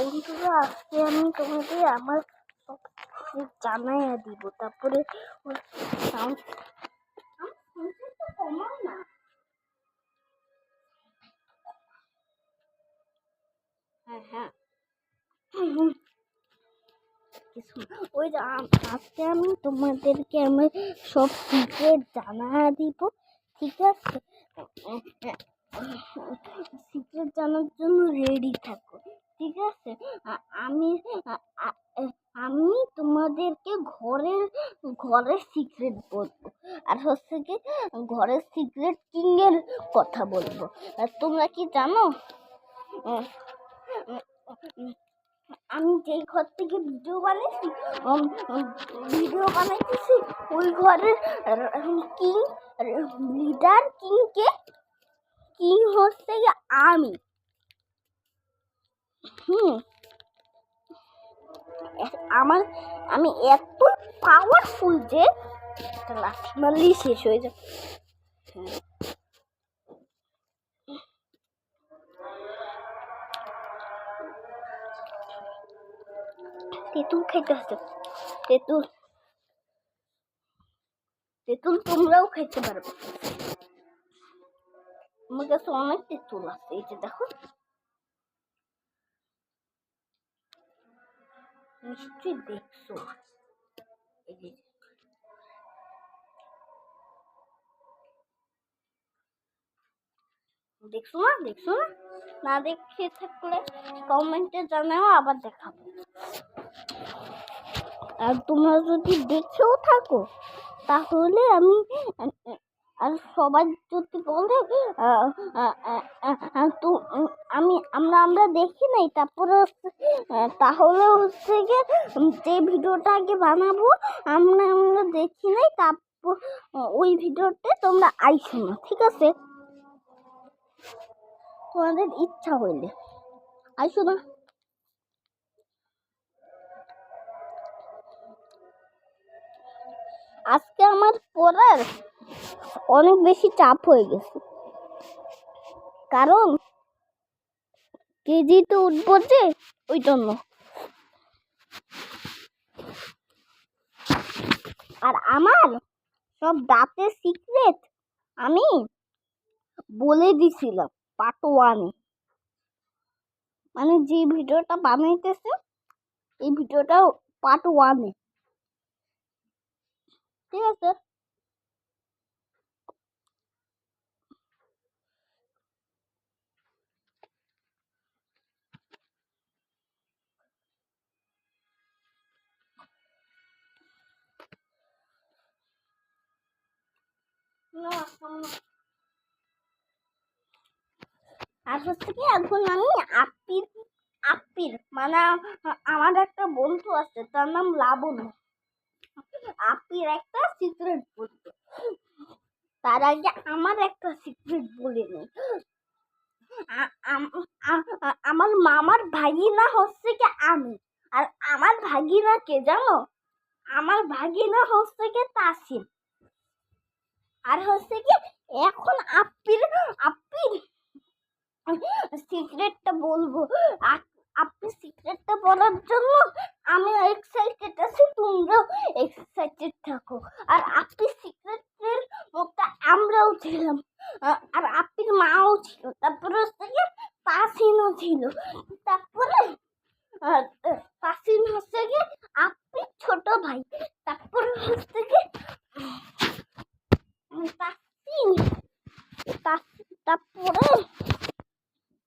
বন্ধুরা, আজকে আমি তোমাদের আমার সব কিছু জানাইয়া দিব। তারপরে সাউন্ড কমাও না। হ্যাঁ ওই যে আজকে আমি তোমাদেরকে আমার সব সিক্রেট জানাইয়া দিব, ঠিক আছে? সিক্রেট জানার জন্য রেডি থাকো, ঠিক আছে? আমি আমি তোমাদেরকে ঘরের সিক্রেট বলবো, আর হচ্ছে কি ঘরের সিক্রেট কিং এর কথা বলবো। তোমরা কি জানো আমি যেই ঘর থেকে ভিডিও বানাইতেছি ওই ঘরের কিং লিডার কিং হচ্ছে আমি। আমি এত পাওয়ারফুল যে লাঠি মারলেই শেষ হয়ে যায়। তেঁতুল খাইতে আসছে, তেঁতুল তোমরাও খাইতে পারবে। আমার কাছে অনেক তেঁতুল আছে, এই যে দেখো, নিশ্চয়ই দেখছো। দেখছো না? না দেখে থাকলে কমেন্টে জানাও, আবার দেখাবো। আর তোমরা যদি দেখেও থাকো তাহলে আর সবাই যদি বলে তো আমরা দেখি নাই, তারপরে তাহলে হচ্ছে গিয়ে যে ভিডিওটা আগে বানাবো আমরা দেখি নাই, তারপর ওই ভিডিওতে তোমরা আইসো না, ঠিক আছে? তোমাদের ইচ্ছা হইলে আইসো না। আজকে আমার পড়ার অনেক বেশি চাপ হয়ে গেছে, কারণ কেজিতে উঠবো যে, ওই জন্য। আর আমার সব দাঁতের সিক্রেট আমি বলে দিছিলাম পার্ট 1-এ, মানে যে ভিডিওটা বানাইতেছে এই ভিডিওটা পার্ট 1-এ, ঠিক আছে? আর হচ্ছে কি এখন আমি আপ্পির মানে আমার একটা বন্ধু আছে, তার নাম লাবণ্য। আপ্পির একটা সিক্রেট বলতো, তার আগে আমার একটা সিক্রেট বলে নেই। আমার মামার ভাগিনা হচ্ছে কি আমি, আর আমার ভাগিনা কে জানো? আমার ভাগিনা হচ্ছে কি তাসিম। আর হচ্ছে কি এখন আপ্পির সিক্রেটটা বলবো। আপনি সিক্রেটটা বলার জন্য আমি এক্সাইটেড আছি, তোমরাও এক্সাইটেড থাকো। আর আপনি সিক্রেটের মধ্যে আমরাও ছিলাম, আর আপির মাও ছিল, তারপরে হচ্ছে কি তাসিনও ছিল, তারপরে তাসিন হচ্ছে কি আপির ছোট ভাই, তারপরে হচ্ছে কি তাসিন,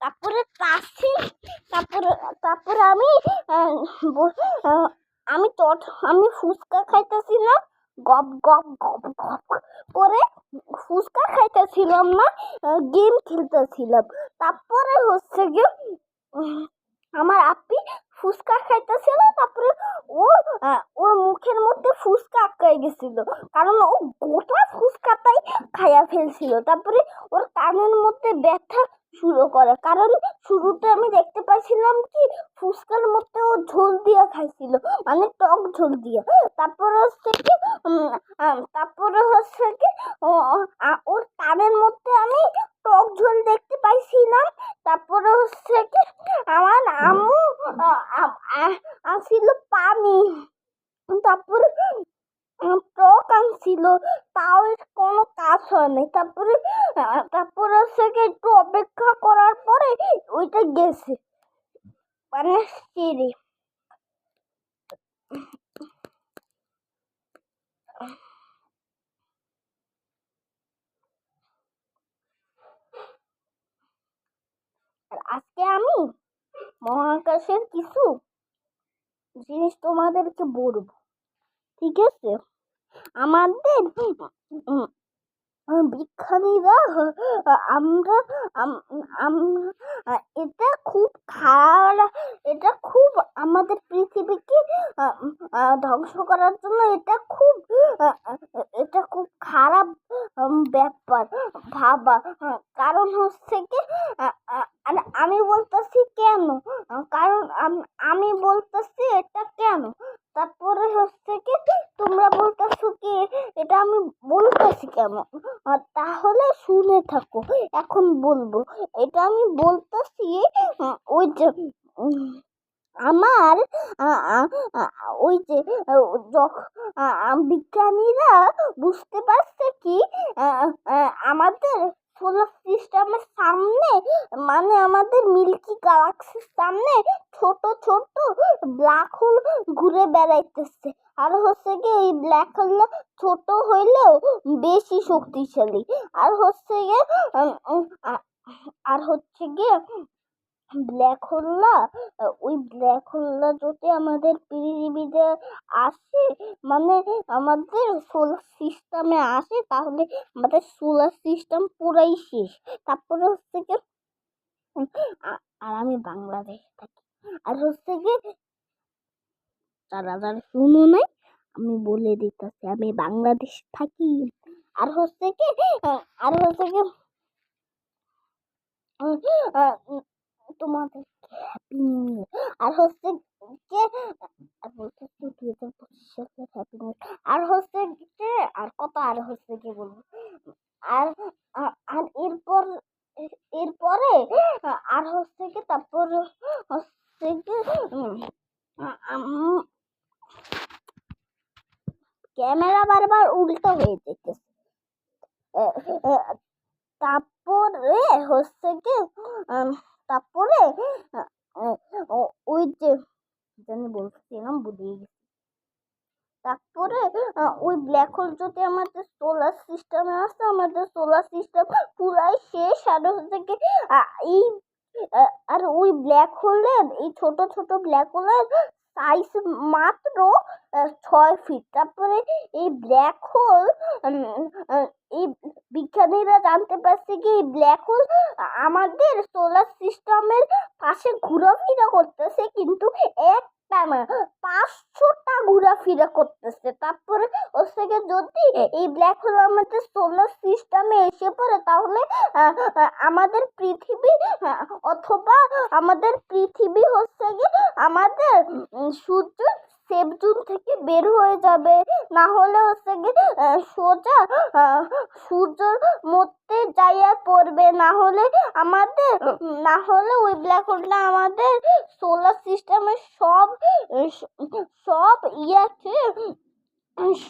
তারপরে তাসিন, তারপরে আমি ফুচকা খাইতেছিলাম, গপ গপ গপ গপ করে ফুচকা খাইতেছিলাম না, গেম খেলতেছিলাম। তারপরে হচ্ছে গিয়ে আমার আপি ফুচকা খাইতেছিল, তারপরে ওর মুখের মধ্যে ফুচকা আটকাই গেছিল, কারণ ও গোটা ফুচকাটাই খাইয়া ফেলছিল। তারপরে ওর কানের মধ্যে ব্যথা শুরু করে, কারণ শুরুতে আমি দেখতে পাইছিলাম কি ফুচকার মধ্যে ও ঝোল দিয়ে খাইছিল, মানে টক ঝোল দিয়ে। তারপরে হচ্ছে কি ওর কানের মধ্যে আমি টক ঝোল দেখতে পাইছিলাম। তারপরে হচ্ছে কি আমার আম্মু আসিল পানি, তারপরে টক আনছিল, তাও কোনো কাজ হয় নাই। তারপরে হচ্ছে একটু অপেক্ষা করার পরে ওইটা গেছে মানে ছেড়ে। আর আজকে আমি মহাকাশের কিছু জিনিস তোমাদেরকে বলবো, ঠিক আছে? আমাদের বিজ্ঞানীরা আমরা এটা খুব খারাপ, এটা খুব আমাদের পৃথিবীকে ধ্বংস করার জন্য এটা খুব খারাপ ব্যাপার ভাবা। কারণ হচ্ছে কি, আমি বলতেছি কেন, কারণ আমি বলতেছি এটা কেন, তারপরে হচ্ছে কি তোমরা বলতেছো কি এটা আমি বলতেছি কেমন। তাহলে শুনে থাকো, এখন বলবো। এটা আমি বলতেছি ওই যে আমার ওই যে বিজ্ঞানীরা বুঝতে পারছে কি আমাদের সোলার সিস্টেমের সামনে, মানে আমাদের মিল্কি গ্যালাক্সির সামনে ছোট ছোট ব্ল্যাক হোল ঘুরে বেড়াইতেছে। আর হচ্ছে কি এই ব্ল্যাক হোল ছোট হইলেও বেশি শক্তিশালী। আর হচ্ছে গিয়ে ব্ল্যাক হোল না, ওই ব্ল্যাক হোল যদি আমাদের পৃথিবীতে আসে, মানে আমাদের সোলার সিস্টেমে আসে, তাহলে আমাদের সোলার সিস্টেম পুরাই শেষ। তারপরে হচ্ছে কি আর আমি বাংলাদেশ থাকি। আর হচ্ছে কি যারা যারা শুনো নাই, আমি বলে দিতেছি আমি বাংলাদেশ থাকি। আর হচ্ছে কি তোমাদের হ্যাপি নিউ ইয়ার। আর হচ্ছে যে আর বলতেছি 2025 সালের হ্যাপি নিউ ইয়ার। আর হচ্ছে যে আর কত আর হচ্ছে কি বলবো, আর আর এরপরে আর হচ্ছে কি তারপর হচ্ছে কি ক্যামেরা বারবার উল্টো হয়ে যেতেছে। তারপরে হচ্ছে কি তারপরে ওই যে জানি বলছিলাম ভুলে গেছি। তারপরে ওই ব্ল্যাক হোল যদি আমাদের সোলার সিস্টেমে আসে, আমাদের সোলার সিস্টেম পুরাই শেষ। আর হচ্ছে কি এই আর ওই ব্ল্যাক হোলের এই ছোট ছোট ব্ল্যাক হোলের সাইজ মাত্র 6 ফিট। তারপরে এই ব্ল্যাক হোল এই বিজ্ঞানীরা জানতে পারছে কি এই ব্ল্যাক হোল আমাদের সোলার সিস্টেমের পাশে ঘোরাফেরা করতেছে, কিন্তু একটা না 500টা ঘোরাফেরা করতেছে। তারপরে ওর থেকে যদি এই ব্ল্যাক হোল আমাদের সোলার সিস্টেমে এসে পড়ে, তাহলে আমাদের পৃথিবী অথবা আমাদের পৃথিবী হচ্ছে কি আমাদের সূর্য সেফ জোন থেকে বের হয়ে যাবে। না হলে হচ্ছে কি সোজা সূর্যের মধ্যে যাইয়া পড়বে। না হলে ওই ব্ল্যাক হোলটা আমাদের সোলার সিস্টেমের সব ইয়াকে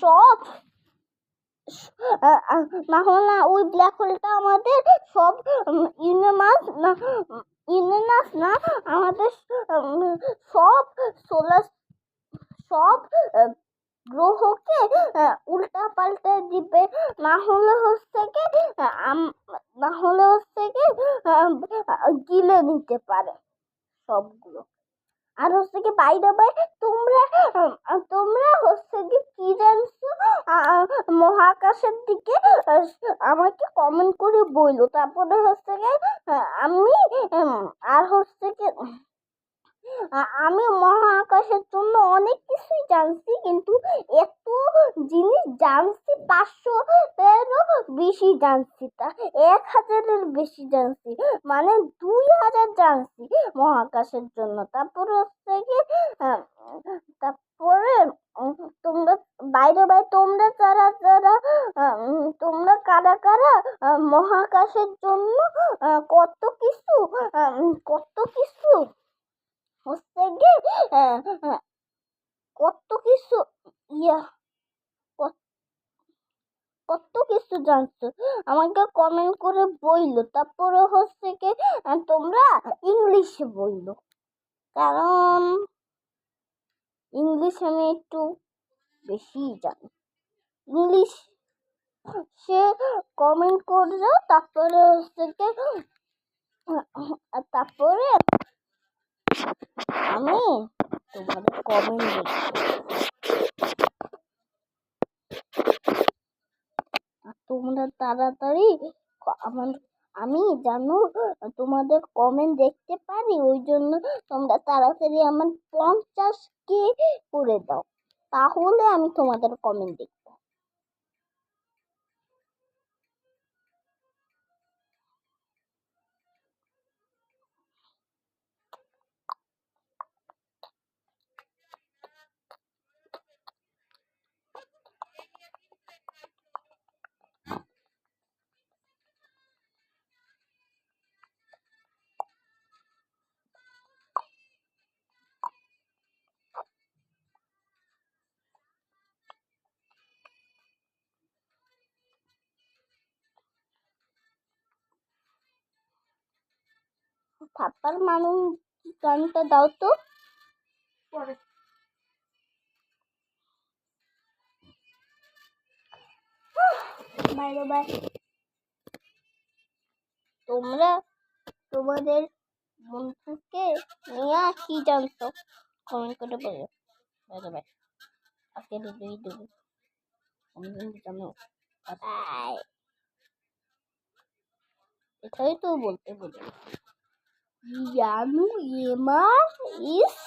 সব না হলে ওই ব্ল্যাক হোলটা আমাদের সব ইউরেনাস না আমাদের সব সোলার সব গ্রহকে উল্টা পাল্টে দিবে। না হলে হচ্ছে কি গিলে নিতে পারে সবগুলো। আর হচ্ছে কি বাইরে তোমরা হচ্ছে কি জানছো মহাকাশের দিকে আমাকে কমেন্ট করে বইলো। তারপরে হচ্ছে কি আমি আর হচ্ছে কি আমি মহাকাশের জন্য অনেক কিছুই জানছি, কিন্তু এত জিনিস জানছি 500-এরও বেশি জানছি, তা 1000-এর বেশি জানছি, মানে 2000 জানছি মহাকাশের জন্য। তারপরে হচ্ছে কি তারপরে তোমরা তোমরা কারা কারা মহাকাশের জন্য কত কিছু হচ্ছে কি কত কিছু ইয়া কত কত কিছু জানছো আমাকে কমেন্ট করে বইলো। তারপরে হচ্ছে কি তোমরা ইংলিশে বইলো, কারণ ইংলিশ আমি একটু বেশি জানি। ইংলিশ সে কমেন্ট করলো, তারপরে হচ্ছে কি তারপরে আমি তোমাদের কমেন্ট দেখি। তোমরা তাড়াতাড়ি আমার আমি জানো তোমাদের কমেন্ট দেখতে পারি, ওই জন্য তোমরা তাড়াতাড়ি আমার 50K করে দাও, তাহলে আমি তোমাদের কমেন্ট দেখব। থাপ্পার মানুষ গানটা দাও তো। বাইরে বাই। তোমরা তোমাদের বন্ধুকে নিয়ে কি জানতো কমেন্ট করে বলো। বাইরে বাই। আজকে দুই দুই আমি জানো এটাই তো বলতে বলি। জানু এমার ইস